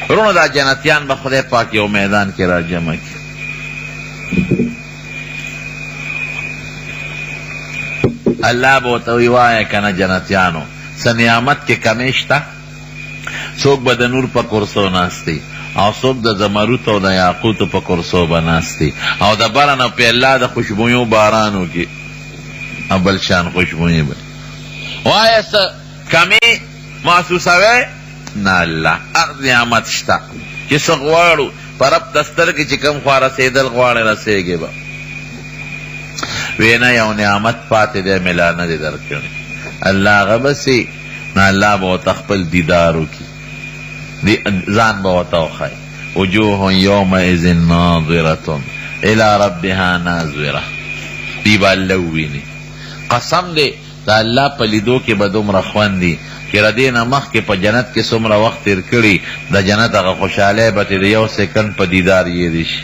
ورونو دا جنتیان به خدای پاک یو میدان کې را جمع کړي الله به ورته وایي وایه که نه جنتیانو څه نعمت کې کمې شته څوک به د نور په کرسو ناستی او څوک د زمرود او د یاقوتو په کرسو به ناستی او د بره نه پې الله د خوشبویو باران وکړي او بل شان خوشبویي به وایه څه کمې محسوسوې نه الله هر نعمت شته چې څه غواړو په رب ته سترګې چې کوم خوا رسېدل غواړې رسېږې به وینا یو نعمت پاتې دی ملا نه دی درکړی الله هغه بسي نو الله به ورته خپل دیدار وکړي ځان به ورته وښایي وجوه یومئذ ناظرة الی ربها ناظره دی به الله وویني قسم دی د الله په لیدو کې به دومره خوند دي چې د دې نه مخکې په جنت کې څومره وخت تېر کړي د جنت هغه خوشحالۍ به ترې یو سیکنډ په دیدار یېرې شي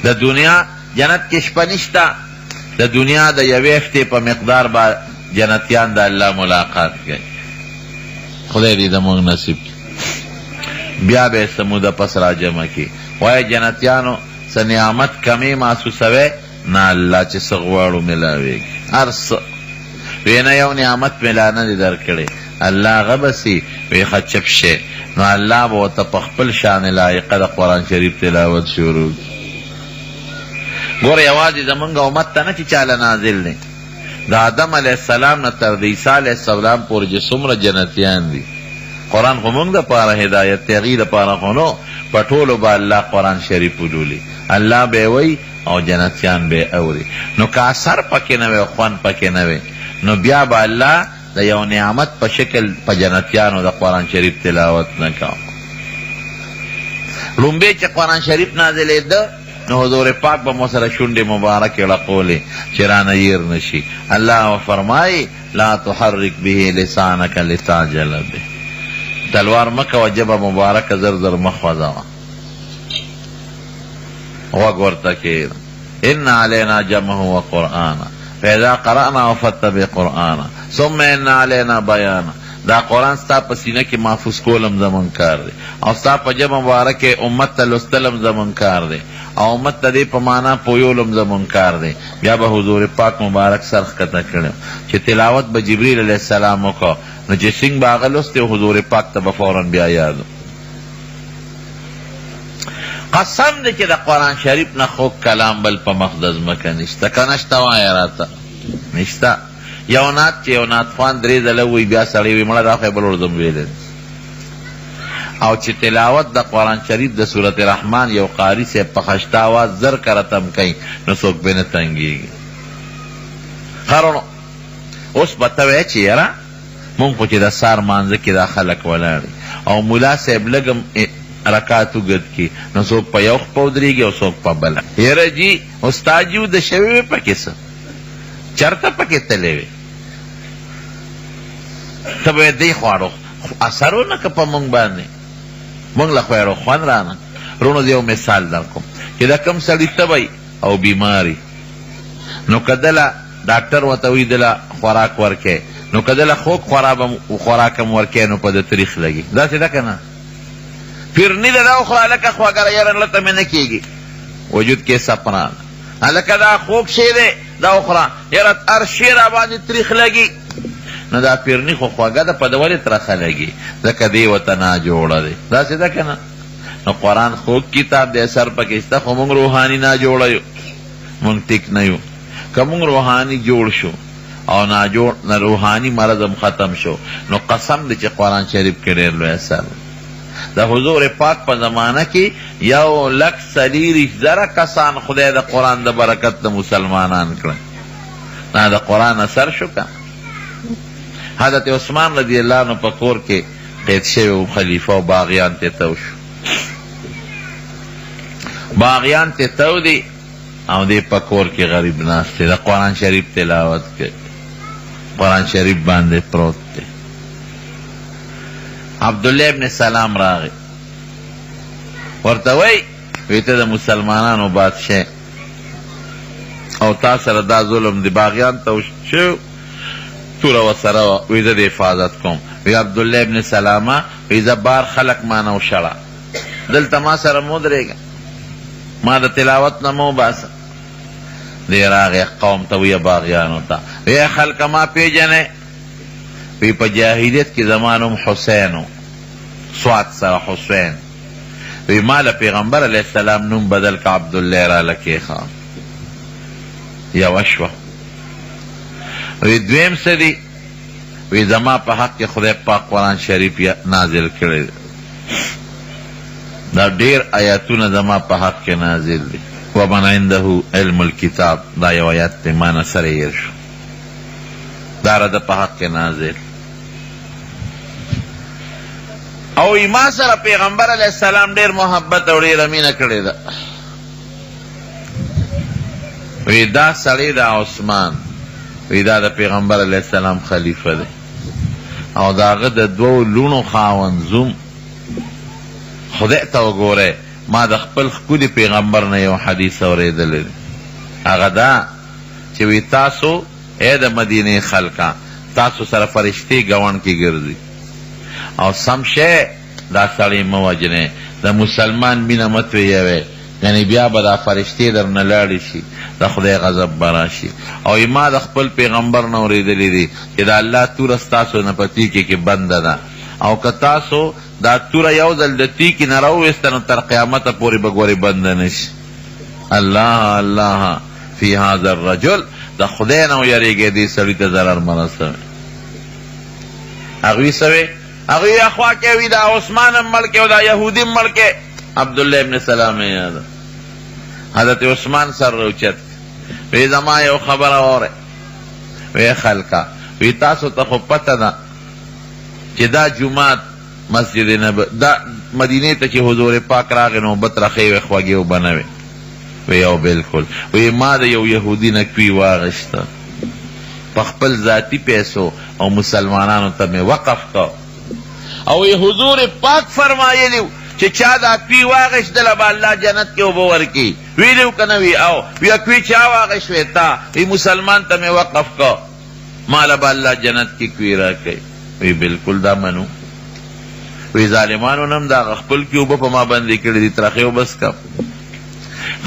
د دنیا جنت کې شپه نشته د دنیا د یوې هفتې په مقدار به جنتیان د الله ملاقات کوي خدای دې زموږ نصیب کړي بیا به یې څه موده پس را جمع کړي وایي جنتیانو څه نعمت کمې محسوسوئ نه الله چې څه غواړو میلاویږي هر څه وی نه یو نعمت میلا نه دی درکړی الله هغه بسي وی ښه چپ شي نو الله به ورته په خپل شان لایقه د قرآن شریف تلاوت شروع ګوره یوازې زمونږ امت ته نه چې چاله نازل دی د آدم علیه السلام نه تر د عیسی علیه السلام پورې چې څومره جنتیان دي قرآن خو مونږ دپاره هدایت دی، هغې دپاره خو نو په ټولو به الله قرآن شریف ولولي، الله به وی او جنتیان به اوري. نو که اثر پکې نه وي، خوند پکې نه وي، نو بیا به الله د یو نعمت په شکل په جنتیانو د قرآن شریف تلاوت نه کوم. لومبی چې قرآن شریف نازلېده نو حضور پاک به مو سره شونډې مبارکې ړقولې چې رانه ير نشي. الله فرمایي لا تحرک به لسانک لتعجل به، تلوار مکوه ژبه مبارکه زر زر مه خوځوه، غوږ ورته کښېږده. ان علینا جمعه وقرآنه فاذا قرأناه فاتبع قرآنه ثم ان علینا بیانه. دا قرآن ستا په سینه کې محفوظ کولم زمون کار دی، او ستا په ژبه مبارکې امت ته لوستلم زمون کار دی، او امت ته دې په معنا پویولم زمون کار دی. بیا به حضور پاک مبارک سر ښکته کړی چې تلاوت به جبریل علیه السلام وکړو، نو چې څنګه به هغه لوستې حضور پاک ته به فوراً بیا یادو. قسم دی چې د قرآن شریف نه خوږ کلام بل په مقدس مکه نشته. که نشته وایه راته نشته. یو نعت چې یو نعت خوان درې ځله وایي بیا سړی وایي مړه دا خو یې بل ورځم ویلی، او چې تلاوت د قرآن شریف د صورت رحمان یو قاری صاحب په خشته آواز زر کرتم کوي نو څوک به نه تنګېږي. خرونو اوس به ته وایې چې یاره مونږ خو چې د سار مانځه کې دا خلک ولاړ او ملا صاحب لږم رکات وګد کی نو څوک په یو خپه ودرېږي او څوک په بله. یاره جي استاد جي د شوی وې پکې څه چرته پکې تللی وې، ته به یې دی خواړو اثر ونه که په مونږ باندې، مونږ له خو یې خوند رانه. رونو د یو مثال در کوم چې د کوم سړي تبی او بیماري، نو که دله ډاکټر ورته وایي دله خوراک ورکې، نو که دله خوږ خوراک هم ورکې نو په د تریخ لګي. داسې ده که نه؟ پیرني ده دا وخوره هلکه خواږه یاره لته مې نه کېږي، وجود کې سپران هلکه دا خوږ شی دی دا وخوره یاره هر شی را باندې تریخ لګي. نو دا پیرني خو خوږه ده په ده ولې ترخه لګي؟ ځکه دې ورته ناجوړه دی. داسې ده که نه؟ نو قرآن خوږ کتاب دی، اثر پکې شته، خو مونږ روحاني ناجوړه یو، مونږ ټیک نه یو. که مونږ روحاني جوړ شو او ناجوړ روحاني مرض هم ختم شو نو قسم دی چې قرآن شریف کې ډېر لوی اثر. د حضور پاک په زمانه کې 1,40,000 کسان خدای د قرآن د برکت د مسلمانان کړل. نه د قرآن اثر شو که حضرت عثمان رضی الله عنه په کور کې قید شوی و، خلیفه و باغیان ته تو شو، باغیان ته تو دی او دی په کور کې غریب ناست دی، د قرآن شریف تلاوت کوي، قرآن شریف باندې پروت دی. عبدالله ابن سلام راغی ورته وی ته د مسلمانانو بادشاه او تا سره دا ظلم دی، باغیان ته شو توره ورسره وی زه د حفاظت کوم. وی عبدالله ابن سلامه وی زه بار خلق ما نه وشړه، دلته ما سره مه ودرېږه، ما د تلاوت نه مه وباسه. دی راغی قوم ته وی باغیانو ته وی خلقه ما پیژنې؟ وی په جاهلیت کې زما نوم حسین و، سواد سره حسین. وی ما له پیغمبر علیه السلام نوم بدل که عبدالله را لکېښه. یوه شوه. وی دویم څه دی؟ وی زما په حق کې خدای پاک قرآن شریف نازل کړی دی، دا ډېر آیاتونه زما په حق کې نازل دی. ومن عنده علم الکتاب دا یو آیات دی ما نه سره هیر شو، دا را د په حق کې نازل. او ما سره پیغمبر علیه السلام ډېر محبت او ډېره مینه کړې ده. وی دا سړی دا عثمان وی دا د پیغمبر علیه السلام خلیفه دی او د هغه د دوو لوڼو خاوند زوم. خدای ته وګورئ، ما د خپل ښکلي پیغمبر نه یو حدیث اورېدلی دی، هغه دا چې وی تاسو ای د مدینې خلکه تاسو سره فرشتې ګاونډ کې ګرځي او سم شی دا سړی مه وجنې، د مسلمان مینه مه تویوئ، یعنی بیا به دا فرشتې در نه لاړې شي، د خدای غضب به راشي. او ما د خپل پیغمبر نه اورېدلی دی چې د الله توره ستاسو نه په تیکې کې بنده ده، او که تاسو دا توره یو ځل د تیکې نه راوویسته نو تر قیامته پورې به ګورې بنده نشي. الله الله فی هذا الرجل، د خدای نه ویریږئ دې سړي ته ضرر مه رسوئ. هغوی څه وی؟ اغوی اخوا کے وی دا عثمان ملکے و دا یہودی ملکے عبداللہ ابن سلام یاد حضرت عثمان سر روچت وی زما یو خبر اور وی خلقا وی تاسو تخو پتہ دا چی دا جماعت مسجد نبی دا مدینه تا چی حضور پاک راغی نو بط رخی و خواگی و بنوی وی یو بالکل وی ما دا یو یهودی نکوی واغشتا پخپل ذاتی پیسو او مسلمانانو تا میں وقف کا او یہ حضور پاک فرمائے لیو چی چا دا کوی واغش دلبا اللہ جنت کے اوبور کی وی لیو کنوی او وی اکوی چا واغش ویتا وی مسلمان تا میں وقف کا مالا با اللہ جنت کی کوی را کئی وی بالکل دا منو وی ظالمانو نم دا غخپل کی اوبا پا ما بندی کردی دی ترخیو بس کا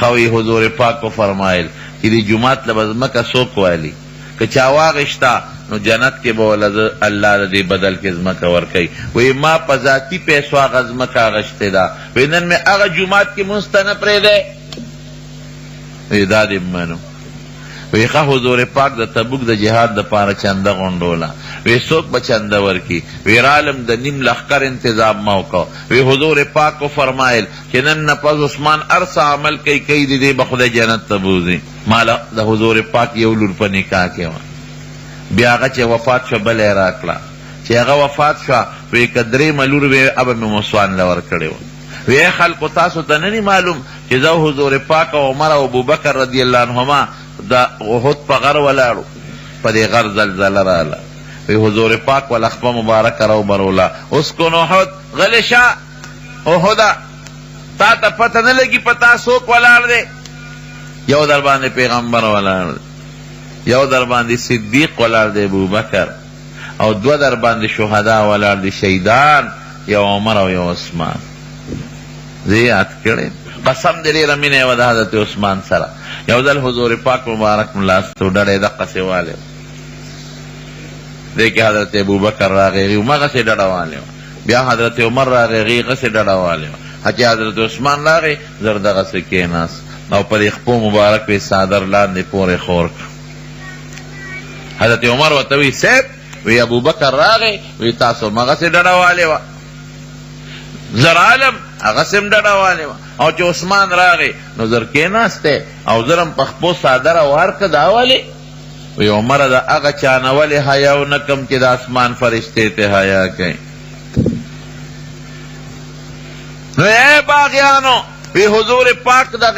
خوی حضور پاک کو فرمائل کہ دی جماعت لبز مکہ سوک والی کہ چاواغشتا نو جنت کے بولد اللہ دی بدل کے زمکہ ورکی وی ما پا ذاتی پیسو آغا زمکہ آغشتے دا وی نن میں آغا جماعت کی منستنپ رہ دے وی دا دی منو وی خواہ حضور پاک دا تبوک دا جہاد دا پارا چندہ غنڈولا وی سوک با چندہ ورکی وی رالم دا نیم لخکر انتظام موقع وی حضور پاک کو فرمائل کہ نن نپاز عثمان ارسا عمل کئی دی دے بخود جنت تبوزی مالا دا حضور پاک یولور پا نکاح کے وان بیا آغا چه وفات شو بل عراقلا چه آغا وفات شو وی کدری ملور وی اب میں مسوان لور کڑے وان وی خلق تاسو تا ننی معلوم چه دا حضور پاک و عمر و ابو بکر رضی اللہ عنہما دا احد پا غر ولارو پا دی غر زلزل رالا وی حضور پاک و لخبا مبارک رو برولا اس کن احد غلشا احدا تا تا پتہ نلگی پتا سوک ولار دے یو در باندې پیغمبر ولار دے یو در باندې صدیق ولار دے ابو بکر او دو در باندې شهدا ولار دے شهیدان یو عمر او یو عثمان زیاد کرے قسم دلی رمینے و دا حضرت عثمان سرا یو دل حضور پاک مبارک ملاستو ڈڑے دقا سے والے دیکھے حضرت ابو بکر راغیغی مغا سے ڈڑا والے بیا حضرت عمر راغیغی غا سے ڈڑا والے حتی حضرت عثمان راغی زردغا سے کیناس او پر اخپو مبارک وی سادر لاندے پورے خورک حضرت عمر و توی سیب وی ابو بکر راغی وی تاسو مغا سے ڈڑا والے زر عالم اغسم ڈڑا والے او چو عثمان راغی نو زر کیناستے او زرم پخپو سادر وارک دا والے وی عمر دا اغا چانوالی حیاو نکم چی دا اسمان فرشتے تے حیا کئی نو اے باغیانو وی حضور پاک دا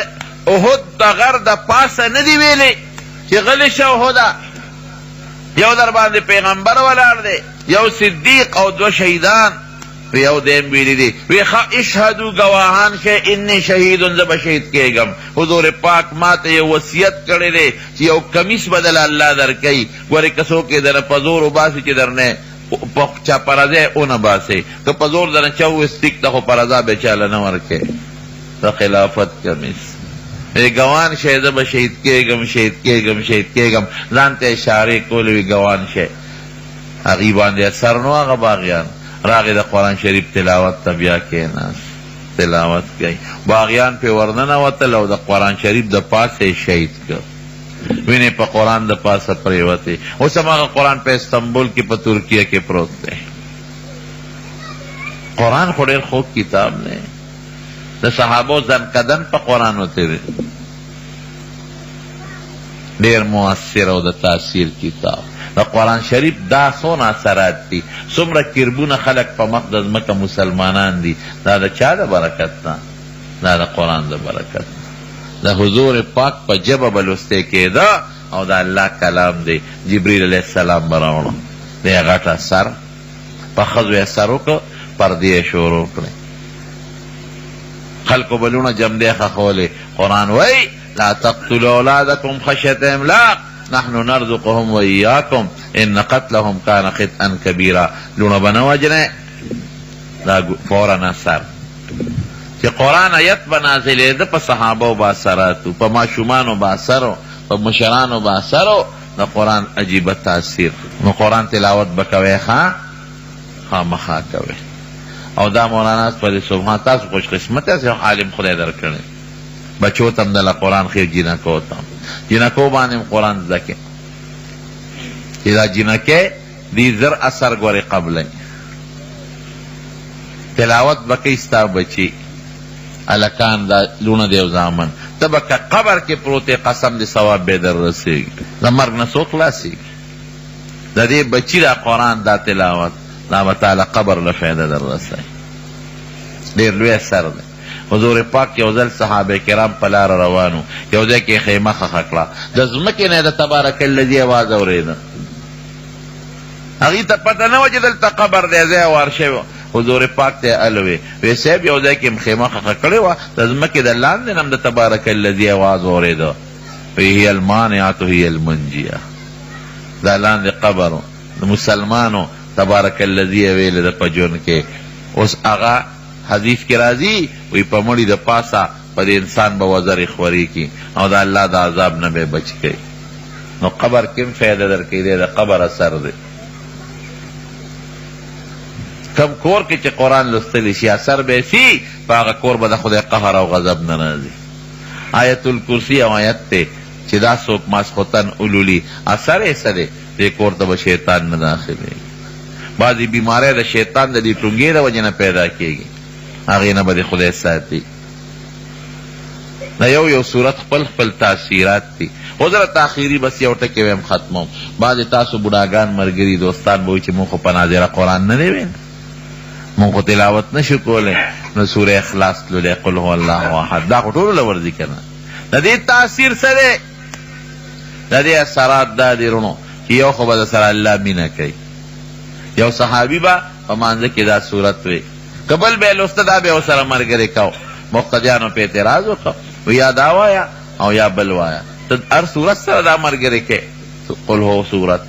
احد دا غر دا پاسا ندی ویلی چی غلش احدا یو در باندې پیغمبر ولار دے یو صدیق او دو شہیدان وی یو دیم بیلی دی وی اشہدو گواہان شے انی شہیدن زب شہید کے گم حضور پاک ماتے یہ وصیت کرے دے چی یو کمیس بدل اللہ در کئی گوری کسو کے در پزور و باسی چی در نے چا پرزے اون باسے کہ پزور در چاو استک تا خو پرزا بیچالا نور کے تا خلافت کمیس وی گوان شے زب شہید کے گم شہید کے گم شہید کے گم زانتے اشارے کولوی گوان شے اغیبان دے سرنو آغا باغیان راغی دا قرآن شریف تلاوت تبیا کے ناس تلاوت گئی باغیان پہ ورننا وطل او دا قرآن شریف دا پاسے شہید کر وینے پا قرآن دا پاسا پریوتے اس ہمارا قرآن پہ استنبول کی پا ترکیہ کے پروت دے قرآن خودیر خوب کتاب نے دا صحابو زن قدن پا قرآن ہوتے دے دیر مؤثر او دا تاثیر کتاب دا قرآن شریف دا سون اثرات دی سمرا کربون خلق پا مقدس مکہ مسلمانان دی دا چا دا برکت نا دا قرآن دا برکت دا حضور پاک پا جبا بلستے کے دا او دا اللہ کلام دی جبریل علیہ السلام براؤنا دی غاٹا سر پا خضو سرو کو پردی شورو کرے خلقو بلونا جم دے خخولے قرآن وی لا تقتلوا اولادکم خشیت املاق نحن نرزقهم وإياكم إن قتلهم كان خطئا كبيرا لونا بنواجنه دا فورا نصر کہ قرآن آیت بنازلے دا پا صحابہ با اثراتو پا معشومانو با اثرو پا مشرانو با اثرو دا قرآن عجیب تاثیر نو قرآن تلاوت بکوے خواہ مخواہ کوے او دا مولانا پر سبحان تاسو خوش قسمت ہے عالم خدای در کرنے بچو تم دل قرآن خیر جنکو تم جنکو بانیم قرآن زکے اذا جنکے دی زر اثر گوری قبل تلاوت بکی ستا بچی الکان دا لونه دیو زامن تبکا قبر کې پروت قسم دی ثواب به در رسیږي د مرګ نه څوک خلاصیږي د دې بچی دا قرآن دا تلاوت دا به تعالی قبر له فایده در رسوي ډېر لوی اثر دی حضور پاک یو ځل صحابه کرام په لاره روانو یو ځای کې خیمه خښه کړه د ځمکې نه د تبارک الذي اواز اورېده هغې ته پته نه وه چې دلته قبر دی ځای وار شوی حضور پاک ته الوی وی صاحب یو ځای کې خیمه خښه کړې وه د ځمکې د لاندې نه هم د تبارک الذي اواز اورېده وی هي المانعة هي المنجیه دا لاندې قبر د مسلمانو تبارک الذي ویلې ده په ژوند کې اوس هغه حدیث کې راځي وی په مړي د پاسه په د انسان به وزرې خوري کی او د الله د عذاب نه به بچ کوي نو قبر کې هم فایده درکوي دی د قبر اثر دی کم کور کې چې قرآن لوستلی شي اثر به شي په هغه کور به د خدای قهر او غضب نه راځي آیت الکرسی او آیت ته چې دا څوک ماسخوتن اولولي اثر یې څه دی دې کور ته به شیطان نه داخلېږي بعضې بیماری د شیطان د دې ټونګې د وجې نه پیدا کېږي هغې نه به د خدای ساتي د یو صورت خپل خپل تاثیرات دي حضرت آخري بس یو ټکې ویم ختموم بعضې تاسو بوډاګان ملګري دوستان به وایي چې مونږ خو په ناظره قرآن نه دی ویل مونږ خو تلاوت نه شو کولی نو سوره اخلاص تللی قل هو الله احد دا خو ټولو له ورځي که نه د دې تاثیر څه دی د دې اثرات دا دي رونو چې یو خو به د سره الله مینه کوي یو صحابي به په مانځه کې دا صورت وی که بل به یې لوسته دا به یې ورسره ملګري کو مقتدیانو په اعتراض وکړه و یا دا وایه او یا بل وایه ته هر صورت سره دا ملګري کې قل هو صورت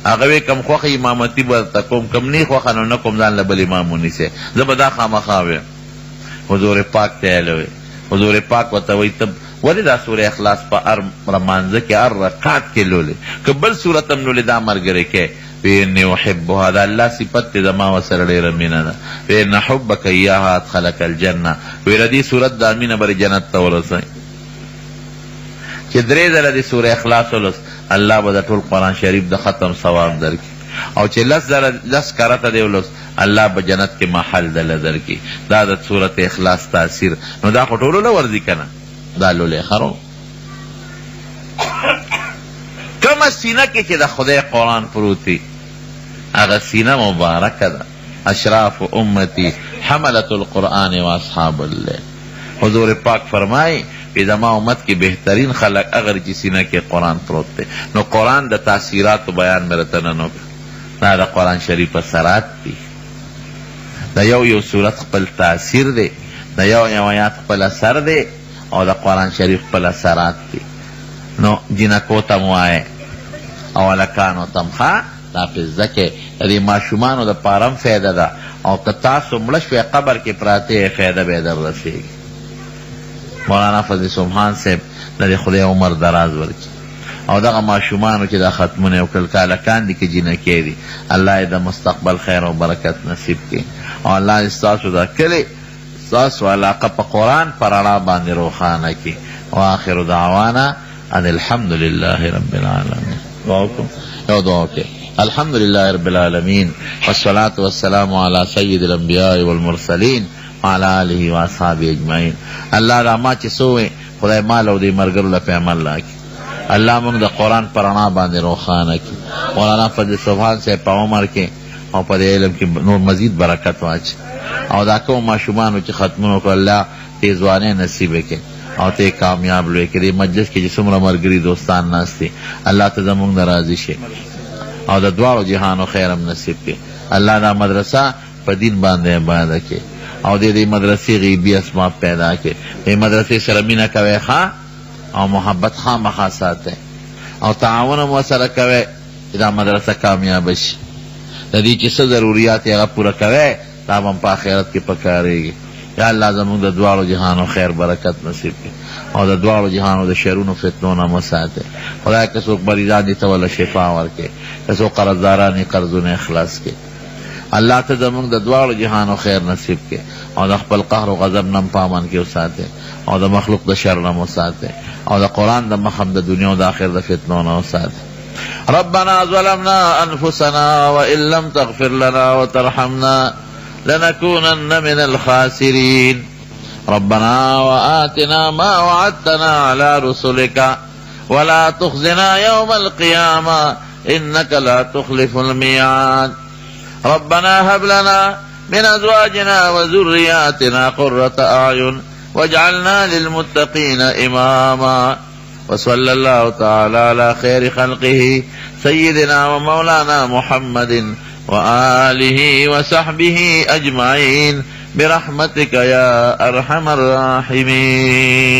هغه وی کم خوښه امامتي به درته کوم کم نه خوښه نو نه کوم ځان له بل امام ونیسئ زه به دا خامخا ویم حضور پاک ته یې وی حضور پاک ورته وایي ته ولې دا سوره اخلاص په هر رمانځه کې هر رکعت کې لولې که بل صورت هم لولې دا ملګری کې وی اني احبها دا الله صفت دی زما ورسره ډېره مینه ده وی ان حبک ایاها ادخلک الجنه وی د دې صورت دا مینه به جنت ته ورسوي چې درې ځله د سوره اخلاص ولوست الله به د ټول قرآن شریف د ختم ثواب درکړي او چې لس کرته دی ولوست الله به جنت کې محل دله درکړي دا د سورت اخلاص تاثیر نو دا خو ټولو له ورځي که نه دا لولی خرو کومه سینه کې چې د خدای قرآن پروت وي هغه سینه مبارکه ده اشراف امتی حملت القرآن و اصحاب الله حضور پاک فرمائی کہ زما امت کی بہترین خلق اگر جی سینہ کے قرآن پروت تے نو قرآن دا تاثیرات و بیان میں رتننو نا دا قرآن شریف اثرات تی دا یو صورت خپل تاثیر دے دا یو آیات خپل اثر دے او دا قرآن شریف خپل اثرات تی نو جنکو تم آئے او لکانو تم خواہ دا پزدکے دی معشومانو دا پارم فیده دا او کتاسو ملش فی قبر کی پراتے فیده بیدر رسیگی مولانا فضل سبحان صاحب د خدای عمر دراز ورکړي او دغه ماشومانو چې دا ختمونه او کلکالکان دي کې جنکې دي الله یې د مستقبل خیر او برکت نصیب کړي او الله ستاسو دا کلی ستاسو علاقه په قرآن پر رڼا باندې روښانه کړي واخر دعوانا ان الحمد لله رب العالمین یو دعا وکړئ الحمد لله رب العالمین والصلاة والسلام علی سید الانبیاء والمرسلین وعلى آله و اصحابه اجمعین الله دا ما چې سوې خدای مال او دې مرګرو له په عمل راکړي الله موږ د قرآن پر رڼا باندې روښانه کړي مولانا فضل سبحان صاحب په عمر کې او په علم کې نور مزید برکت واچي او دا کوم ماشومانو چې ختمونه وکړه الله ته ځوانۍ نصیب کړي او ته کامیاب لوی کړي مجلس کې چې څومره ملګري دوستان ناست دي الله ته زموږ نه راضي شي او د دواړو جهانو خیر هم نصیب کړي الله دا مدرسه په دین باندې آباده کړي او دې مدرسې غیبی اسباب پیدا کړي دې مدرسې سره مینه کوئ ښه او محبت خامخا ساتئ او تعاون هم ورسره کوئ چې دا مدرسه کامیابه شي د دې چې څه ضروریات یې هغه پوره کوئ دا به هم په آخرت کې پکارېږي یا الله زموږ د دواړو جهانو خیر برکت نصیب کړي او د دواړو جهانو د شرونو فتنو نه وساتئ خدای که څوک مریضان دي ته وله شفا ورکړي که څوک قرضداران یې قرضونه اخلاص کړي الله ته زموږ د دواړو جهانو خیر نصیب کړي او د خپل قهر او غضب نه په امان کې وساتئ او د مخلوق د شر نه وساتئ او د قرآن د مخ هم د دنیا او د آخر د فتنو نه وساتئ ربنا ظلمنا انفسنا وان لم تغفر لنا وترحمنا لنكونن من الخاسرين. ربنا وآتنا ما وعدتنا على رسلك ولا تخزنا يوم القيامة إنك لا تخلف الميعاد. ربنا هب لنا من أزواجنا وذرياتنا قرة أعين واجعلنا للمتقين إماما. وصلى الله تعالى على خير خلقه سيدنا ومولانا محمد وآله وصحبه أجمعين برحمتك يا أرحم الراحمين.